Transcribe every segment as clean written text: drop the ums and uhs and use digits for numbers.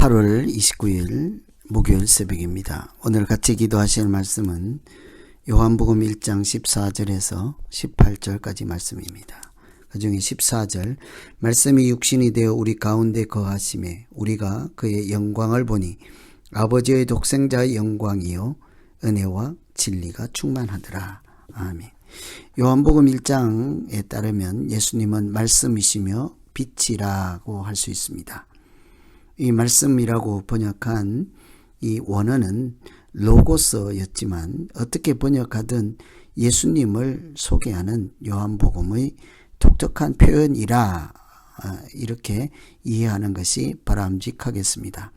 8월 29일 목요일 새벽입니다. 오늘 같이 기도하실 말씀은 요한복음 1장 14절에서 18절까지 말씀입니다. 그 중에 14절, 말씀이 육신이 되어 우리 가운데 거하심에 우리가 그의 영광을 보니 아버지의 독생자의 영광이요 은혜와 진리가 충만하더라. 아멘. 요한복음 1장에 따르면 예수님은 말씀이시며 빛이라고 할 수 있습니다. 이 말씀이라고 번역한 이 원어는 로고스였지만 어떻게 번역하든 예수님을 소개하는 요한복음의 독특한 표현이라 이렇게 이해하는 것이 바람직하겠습니다.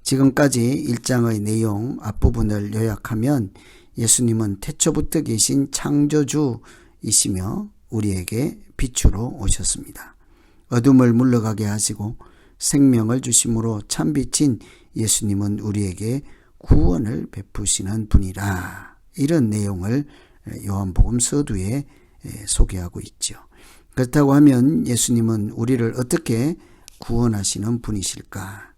지금까지 1장의 내용 앞부분을 요약하면 예수님은 태초부터 계신 창조주이시며 우리에게 빛으로 오셨습니다. 어둠을 물러가게 하시고 생명을 주심으로 참빛인 예수님은 우리에게 구원을 베푸시는 분이라. 이런 내용을 요한복음 서두에 소개하고 있죠. 그렇다고 하면 예수님은 우리를 어떻게 구원하시는 분이실까?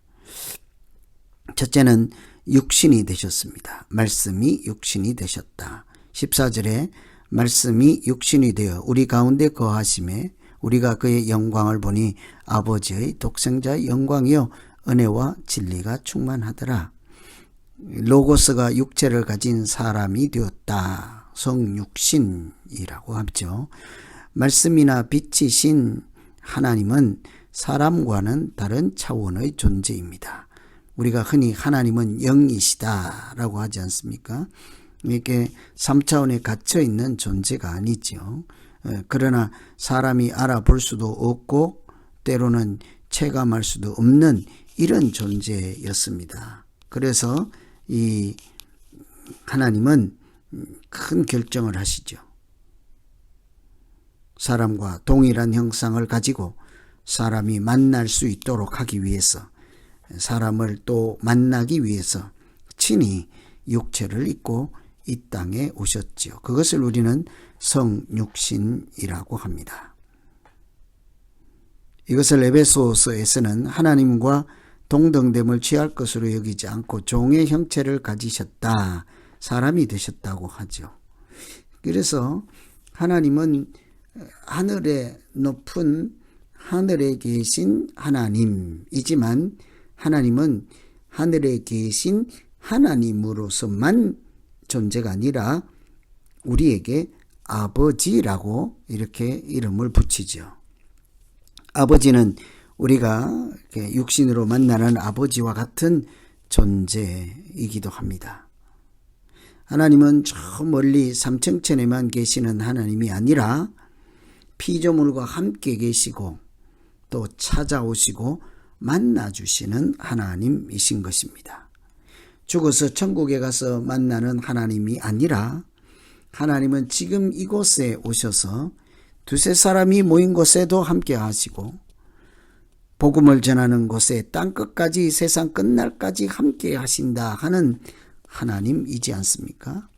첫째는 육신이 되셨습니다. 말씀이 육신이 되셨다. 14절에 말씀이 육신이 되어 우리 가운데 거하심에 우리가 그의 영광을 보니 아버지의 독생자의 영광이요 은혜와 진리가 충만하더라. 로고스가 육체를 가진 사람이 되었다. 성육신이라고 하죠. 말씀이나 빛이신 하나님은 사람과는 다른 차원의 존재입니다. 우리가 흔히 하나님은 영이시다라고 하지 않습니까? 이게 3차원에 갇혀있는 존재가 아니죠. 그러나 사람이 알아볼 수도 없고 때로는 체감할 수도 없는 이런 존재였습니다. 그래서 이 하나님은 큰 결정을 하시죠. 사람과 동일한 형상을 가지고 사람이 만날 수 있도록 하기 위해서, 사람을 또 만나기 위해서 친히 육체를 입고 이 땅에 오셨지요. 그것을 우리는 성육신이라고 합니다. 이것을 에베소서에서는 하나님과 동등됨을 취할 것으로 여기지 않고 종의 형체를 가지셨다. 사람이 되셨다고 하죠. 그래서 하나님은 하늘에 높은 하늘에 계신 하나님이지만 하나님은 하늘에 계신 하나님으로서만 존재가 아니라 우리에게 아버지라고 이렇게 이름을 붙이죠. 아버지는 우리가 육신으로 만나는 아버지와 같은 존재이기도 합니다. 하나님은 저 멀리 삼층천에만 계시는 하나님이 아니라 피조물과 함께 계시고 또 찾아오시고 만나주시는 하나님이신 것입니다. 죽어서 천국에 가서 만나는 하나님이 아니라 하나님은 지금 이곳에 오셔서 두세 사람이 모인 곳에도 함께 하시고 복음을 전하는 곳에 땅끝까지 세상 끝날까지 함께 하신다 하는 하나님이지 않습니까?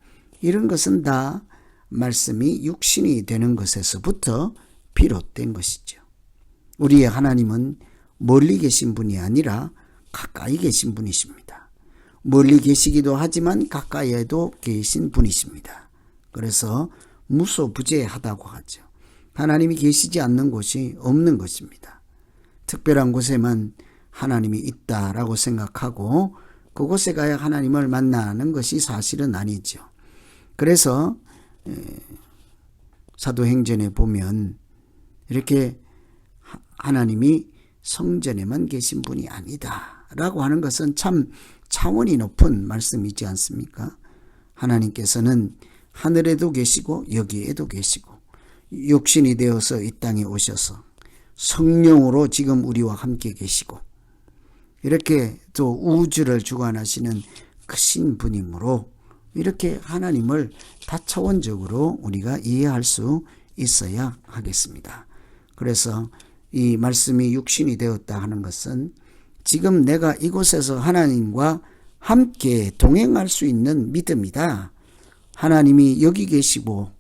이런 것은 다 말씀이 육신이 되는 것에서부터 비롯된 것이죠. 우리의 하나님은 멀리 계신 분이 아니라 가까이 계신 분이십니다. 멀리 계시기도 하지만 가까이에도 계신 분이십니다. 그래서 무소부재하다고 하죠. 하나님이 계시지 않는 곳이 없는 것입니다. 특별한 곳에만 하나님이 있다라고 생각하고 그곳에 가야 하나님을 만나는 것이 사실은 아니죠. 그래서 사도행전에 보면 이렇게 하나님이 성전에만 계신 분이 아니다 라고 하는 것은 참 차원이 높은 말씀이지 않습니까? 하나님께서는 하늘에도 계시고 여기에도 계시고 육신이 되어서 이 땅에 오셔서 성령으로 지금 우리와 함께 계시고 이렇게 또 우주를 주관하시는 크신 분이므로 이렇게 하나님을 다차원적으로 우리가 이해할 수 있어야 하겠습니다. 그래서 이 말씀이 육신이 되었다 하는 것은 지금 내가 이곳에서 하나님과 함께 동행할 수 있는 믿음이다. 하나님이 여기 계시고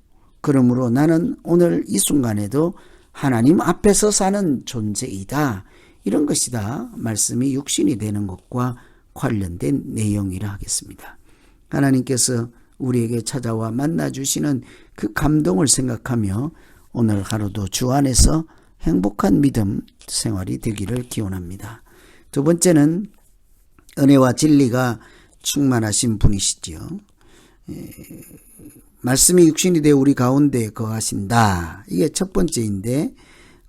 그러므로 나는 오늘 이 순간에도 하나님 앞에서 사는 존재이다. 이런 것이 다 말씀이 육신이 되는 것과 관련된 내용이라 하겠습니다. 하나님께서 우리에게 찾아와 만나주시는 그 감동을 생각하며 오늘 하루도 주 안에서 행복한 믿음 생활이 되기를 기원합니다. 두 번째는 은혜와 진리가 충만하신 분이시지요. 말씀이 육신이 되어 우리 가운데 거하신다. 이게 첫 번째인데,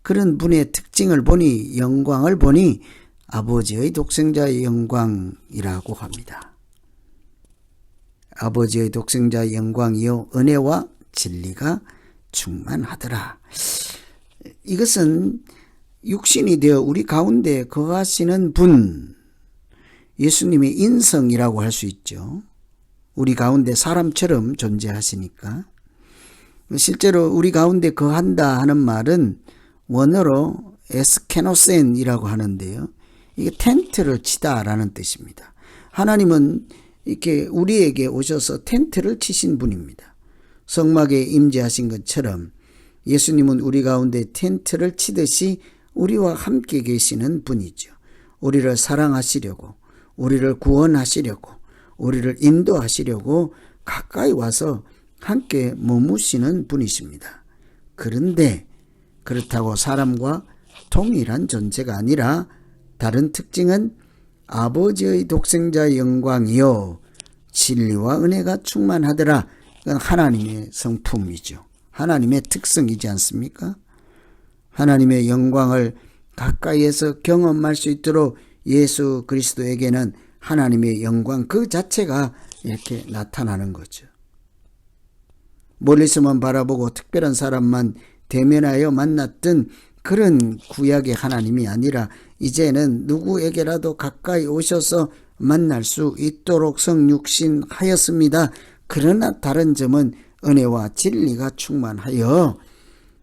그런 분의 특징을 보니, 영광을 보니 아버지의 독생자의 영광이라고 합니다. 아버지의 독생자의 영광이요 은혜와 진리가 충만하더라. 이것은 육신이 되어 우리 가운데 거하시는 분, 예수님의 인성이라고 할 수 있죠. 우리 가운데 사람처럼 존재하시니까. 실제로 우리 가운데 거한다 하는 말은 원어로 에스케노센이라고 하는데요. 이게 텐트를 치다라는 뜻입니다. 하나님은 이렇게 우리에게 오셔서 텐트를 치신 분입니다. 성막에 임재하신 것처럼 예수님은 우리 가운데 텐트를 치듯이 우리와 함께 계시는 분이죠. 우리를 사랑하시려고, 우리를 구원하시려고, 우리를 인도하시려고 가까이 와서 함께 머무시는 분이십니다. 그런데 그렇다고 사람과 동일한 존재가 아니라 다른 특징은 아버지의 독생자의 영광이요 진리와 은혜가 충만하더라. 이건 하나님의 성품이죠. 하나님의 특성이지 않습니까? 하나님의 영광을 가까이에서 경험할 수 있도록 예수 그리스도에게는 하나님의 영광 그 자체가 이렇게 나타나는 거죠. 멀리서만 바라보고 특별한 사람만 대면하여 만났던 그런 구약의 하나님이 아니라 이제는 누구에게라도 가까이 오셔서 만날 수 있도록 성육신하였습니다. 그러나 다른 점은 은혜와 진리가 충만하여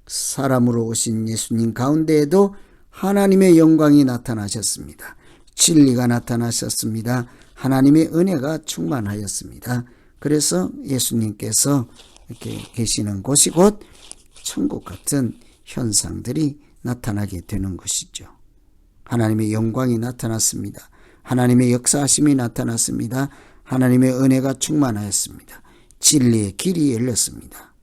사람으로 오신 예수님 가운데에도 하나님의 영광이 나타나셨습니다. 진리가 나타나셨습니다. 하나님의 은혜가 충만하였습니다. 그래서 예수님께서 이렇게 계시는 곳이 곧 천국 같은 현상들이 나타나게 되는 것이죠. 하나님의 영광이 나타났습니다. 하나님의 역사하심이 나타났습니다. 하나님의 은혜가 충만하였습니다. 진리의 길이 열렸습니다.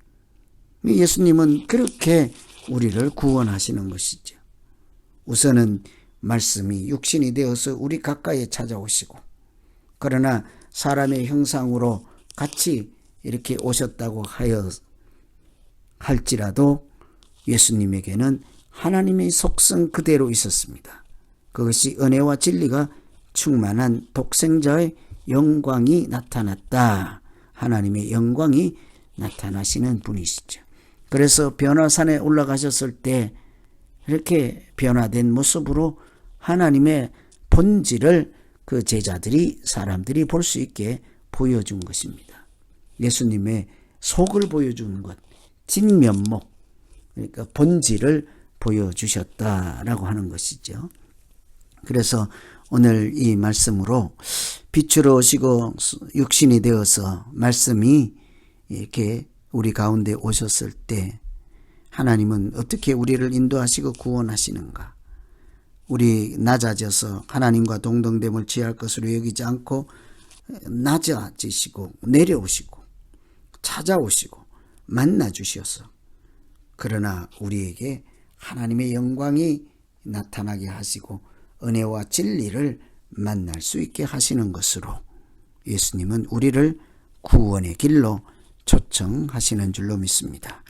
예수님은 그렇게 우리를 구원하시는 것이죠. 우선은 말씀이 육신이 되어서 우리 가까이에 찾아오시고, 그러나 사람의 형상으로 같이 이렇게 오셨다고 할지라도 예수님에게는 하나님의 속성 그대로 있었습니다. 그것이 은혜와 진리가 충만한 독생자의 영광이 나타났다. 하나님의 영광이 나타나시는 분이시죠. 그래서 변화산에 올라가셨을 때 이렇게 변화된 모습으로 하나님의 본질을 그 제자들이, 사람들이 볼 수 있게 보여준 것입니다. 예수님의 속을 보여주는 것, 진면목, 그러니까 본질을 보여주셨다라고 하는 것이죠. 그래서 오늘 이 말씀으로 빛으로 오시고 육신이 되어서 말씀이 이렇게 우리 가운데 오셨을 때 하나님은 어떻게 우리를 인도하시고 구원하시는가? 우리 낮아져서 하나님과 동등됨을 취할 것으로 여기지 않고 낮아지시고 내려오시고 찾아오시고 만나주셔서, 그러나 우리에게 하나님의 영광이 나타나게 하시고 은혜와 진리를 만날 수 있게 하시는 것으로 예수님은 우리를 구원의 길로 초청하시는 줄로 믿습니다.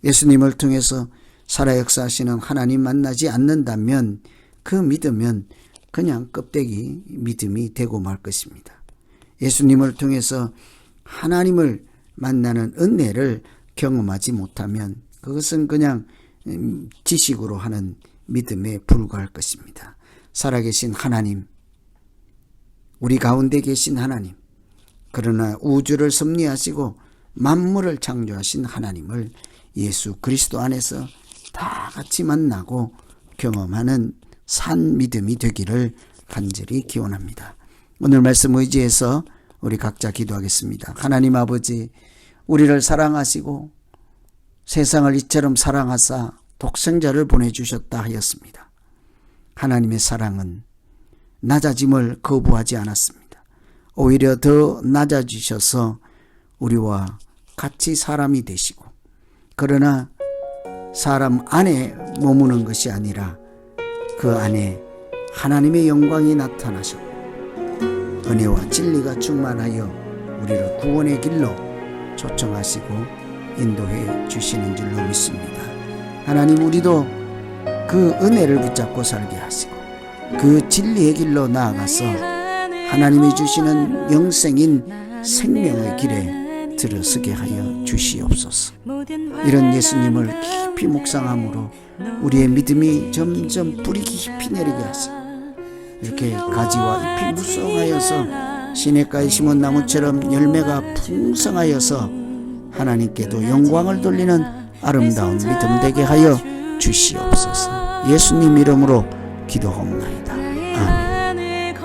예수님을 통해서 살아 역사하시는 하나님 만나지 않는다면 그 믿음은 그냥 껍데기 믿음이 되고 말 것입니다. 예수님을 통해서 하나님을 만나는 은혜를 경험하지 못하면 그것은 그냥 지식으로 하는 믿음에 불과할 것입니다. 살아계신 하나님, 우리 가운데 계신 하나님, 그러나 우주를 섭리하시고 만물을 창조하신 하나님을 예수 그리스도 안에서 다 같이 만나고 경험하는 산 믿음이 되기를 간절히 기원합니다. 오늘 말씀 의지해서 우리 각자 기도하겠습니다. 하나님 아버지, 우리를 사랑하시고 세상을 이처럼 사랑하사 독생자를 보내주셨다 하였습니다. 하나님의 사랑은 낮아짐을 거부하지 않았습니다. 오히려 더 낮아지셔서 우리와 같이 사람이 되시고, 그러나 사람 안에 머무는 것이 아니라 그 안에 하나님의 영광이 나타나셨고 은혜와 진리가 충만하여 우리를 구원의 길로 초청하시고 인도해 주시는 줄로 믿습니다. 하나님, 우리도 그 은혜를 붙잡고 살게 하시고 그 진리의 길로 나아가서 하나님이 주시는 영생인 생명의 길에 들어서게 하여 주시옵소서. 이런 예수님을 깊이 묵상함으로 우리의 믿음이 점점 뿌리 깊이 내리게 하시고 이렇게 가지와 잎이 무성하여서 시냇가에 심은 나무처럼 열매가 풍성하여서 하나님께도 영광을 돌리는 아름다운 믿음 되게 하여 주시옵소서. 예수님 이름으로 기도하옵나이다. 아멘.